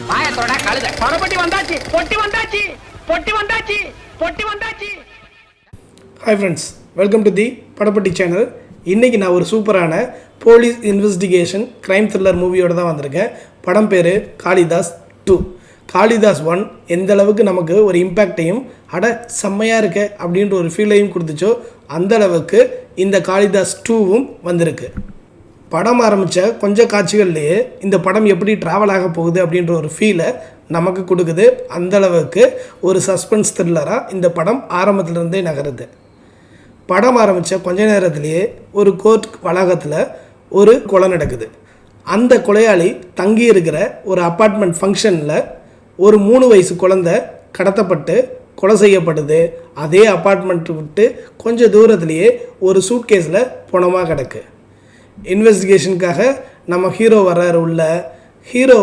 வாயத்தோட கழுத படப்பட்டி வந்தாச்சு, பொட்டி வந்தாச்சு, பொட்டி வந்தாச்சு, பொட்டி வந்தாச்சு. Hi friends, welcome to the Padappatti channel. இன்றைக்கி நான் ஒரு சூப்பரான போலீஸ் இன்வெஸ்டிகேஷன் க்ரைம் த்ரில்லர் மூவியோடு தான் வந்திருக்கேன். படம் பேர் காளிதாஸ் 2. காளிதாஸ் 1 எந்த அளவுக்கு நமக்கு ஒரு இம்பேக்டையும் செம்மையாக இருக்கு அப்படின்ற ஒரு ஃபீலையும் கொடுத்துச்சோ அந்தளவுக்கு இந்த காளிதாஸ் 2வும் வந்திருக்கு. படம் ஆரம்பித்த கொஞ்சம் காட்சிகள்லேயே இந்த படம் எப்படி ட்ராவல் ஆக போகுது அப்படின்ற ஒரு ஃபீலை நமக்கு கொடுக்குது. அந்தளவுக்கு ஒரு சஸ்பென்ஸ் த்ரில்லராக இந்த படம் ஆரம்பத்திலிருந்தே நகருது. படம் ஆரம்பித்த கொஞ்ச நேரத்திலேயே ஒரு கோர்ட் வளாகத்தில் ஒரு கொலை நடக்குது. அந்த கொலையாளி தங்கி இருக்கிற ஒரு அப்பார்ட்மெண்ட் ஃபங்க்ஷனில் ஒரு 3 வயசு குழந்தை கடத்தப்பட்டு கொலை செய்யப்படுது. அதே அப்பார்ட்மெண்ட்டு விட்டு கொஞ்சம் தூரத்துலேயே ஒரு சூட்கேஸில் பணமாக கிடக்கு. இன்வெஸ்டிகேஷனுக்காக நம்ம ஹீரோ வர்றாரு. உள்ள ஹீரோ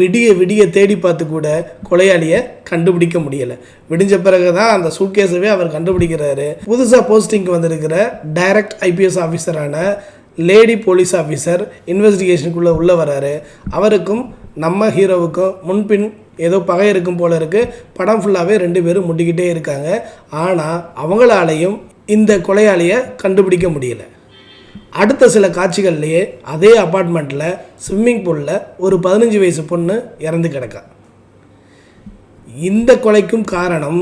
விடிய விடிய தேடி பார்த்து கூட கொலையாளியை கண்டுபிடிக்க முடியலை. விடிஞ்ச பிறகு தான் அந்த சூட்கேஸவே அவர் கண்டுபிடிக்கிறாரு. புதுசாக போஸ்டிங்க்கு வந்திருக்கிற டைரக்ட் ஐபிஎஸ் ஆஃபீஸரான லேடி போலீஸ் ஆஃபீஸர் இன்வெஸ்டிகேஷனுக்குள்ளே உள்ளே வராரு. அவருக்கும் நம்ம ஹீரோவுக்கும் முன்பின் ஏதோ பகை இருக்கும் போல இருக்குது. படம் ஃபுல்லாகவே 2 பேரும் முட்டிக்கிட்டே இருக்காங்க. ஆனால் அவங்களாலையும் இந்த கொலையாளியை கண்டுபிடிக்க முடியலை. அடுத்த சில காட்சிகள்லேயே அதே அப்பார்ட்மெண்ட்டில் ஸ்விம்மிங் பூலில் ஒரு 15 வயசு பொண்ணு இறந்து கிடக்கா. இந்த கொலைக்கும் காரணம்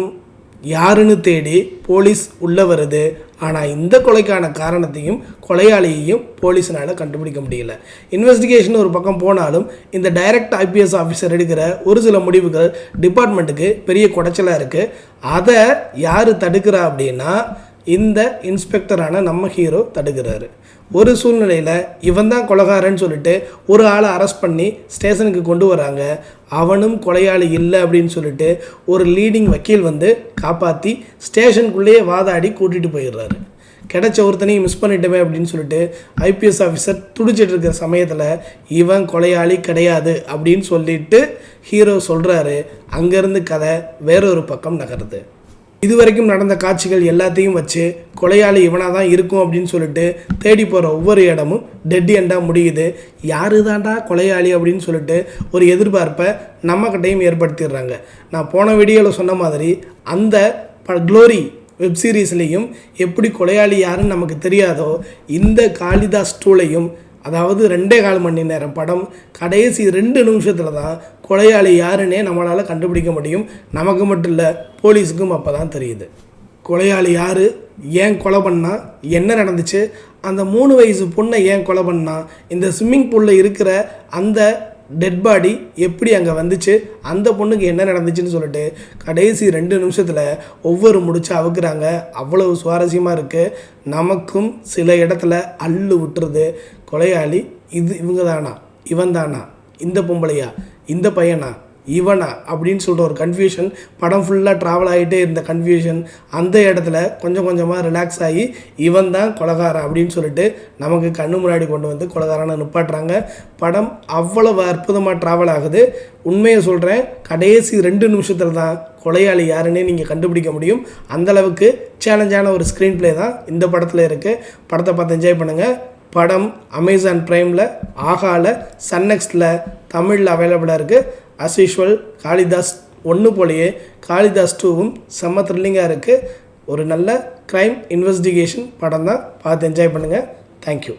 யாருன்னு தேடி போலீஸ் உள்ளே வருது. ஆனால் இந்த கொலைக்கான காரணத்தையும் கொலையாளியையும் போலீஸினால் கண்டுபிடிக்க முடியல. இன்வெஸ்டிகேஷன் ஒரு பக்கம் போனாலும் இந்த டைரக்ட் ஐபிஎஸ் ஆஃபீஸர் எடுக்கிற ஒரு சில முடிவுகள் டிபார்ட்மெண்ட்டுக்கு பெரிய குடைச்சலாக இருக்குது. அதை யார் தடுக்கிறா அப்படின்னா இந்த இன்ஸ்பெக்டரான நம்ம ஹீரோ தடுக்கிறாரு. ஒரு சூழ்நிலையில் இவன் தான் கொலைகாரன்னு சொல்லிட்டு ஒரு ஆளை அரெஸ்ட் பண்ணி ஸ்டேஷனுக்கு கொண்டு வராங்க. அவனும் கொலையாளி இல்லை அப்படின்னு சொல்லிட்டு ஒரு லீடிங் வக்கீல் காப்பாற்றி ஸ்டேஷனுக்குள்ளேயே வாதாடி கூட்டிகிட்டு போயிடுறாரு. கிடைச்ச ஒருத்தனையும் மிஸ் பண்ணிட்டோமே அப்படின்னு சொல்லிட்டு ஐபிஎஸ் ஆஃபீஸர் துடிச்சிட்டு இருக்கிற சமயத்தில் இவன் கொலையாளி கிடையாது அப்படின்னு சொல்லிட்டு ஹீரோ சொல்கிறாரு. அங்கேருந்து கதை வேறொரு பக்கம் நகருது. இதுவரைக்கும் நடந்த காட்சிகள் எல்லாத்தையும் வச்சு கொலையாளி இவனாக தான் இருக்கும் அப்படின்னு சொல்லிட்டு தேடி போகிற ஒவ்வொரு இடமும் டெட் எண்டாக முடியுது. யாரு தாண்டா கொலையாளி அப்படின்னு சொல்லிட்டு ஒரு எதிர்பார்ப்பை நம்மக்கிட்டையும் ஏற்படுத்திடுறாங்க. நான் போன வீடியோவில் சொன்ன மாதிரி அந்த க்ளோரி வெப்சீரிஸ்லேயும் எப்படி கொலையாளி யாருன்னு நமக்கு தெரியாதோ இந்த காளிதாஸ் 2லையும், அதாவது 2.25 மணி நேரம் படம், கடைசி 2 நிமிஷத்தில் தான் கொலையாளி யாருன்னே நம்மளால் கண்டுபிடிக்க முடியும். நமக்கு மட்டும் இல்லை, போலீஸுக்கும் அப்போ தான் தெரியுது கொலையாளி யார், ஏன் கொலை பண்ணா, என்ன நடந்துச்சு, அந்த 3 வயசு பொண்ணை ஏன் கொலை பண்ணா, இந்த ஸ்விம்மிங் பூலில் இருக்கிற அந்த டெட் பாடி எப்படி அங்கே வந்துச்சு, அந்த பொண்ணுக்கு என்ன நடந்துச்சுன்னு சொல்லிட்டு கடைசி 2 நிமிஷத்தில் ஒவ்வொரு முடிச்சு அவுக்குறாங்க. அவ்வளவு சுவாரஸ்யமாக இருக்குது. நமக்கும் சில இடத்துல அள்ளு விட்டுருது. கொலையாளி இவங்க தானா, இவன் தானா, இந்த பொம்பளையா, இந்த பையனா, இவனா அப்படின்னு சொல்கிற ஒரு கன்ஃபியூஷன் படம் ஃபுல்லாக ட்ராவல் ஆகிட்டே இருந்த கன்ஃபியூஷன் அந்த இடத்துல கொஞ்சம் கொஞ்சமாக ரிலாக்ஸ் ஆகி இவன் தான் கொலைகாரன் அப்படின்னு சொல்லிட்டு நமக்கு கண்ணு முன்னாடி கொண்டு கொலைகாரனை நிப்பாட்டுறாங்க. படம் அவ்வளவு அற்புதமாக ட்ராவல் ஆகுது. உண்மையை சொல்கிறேன், கடைசி 2 நிமிஷத்தில் தான் கொலையாளி யாருன்னே நீங்கள் கண்டுபிடிக்க முடியும். அந்தளவுக்கு சேலஞ்சான ஒரு ஸ்க்ரீன் ப்ளே தான் இந்த படத்தில் இருக்குது. படத்தை பார்த்து என்ஜாய் பண்ணுங்கள். படம் அமேசான் ப்ரைமில், ஆகாவில், சன்னெக்ஸில், தமிழில் அவைலபிளாக இருக்குது. அஸ் யூஷுவல் காளிதாஸ் 1 போலேயே காளிதாஸ் 2வும் செம்ம த்ரில்லிங்காக இருக்குது. ஒரு நல்ல க்ரைம் இன்வெஸ்டிகேஷன் படம் தான். பார்த்து என்ஜாய் பண்ணுங்கள். தேங்க்யூ.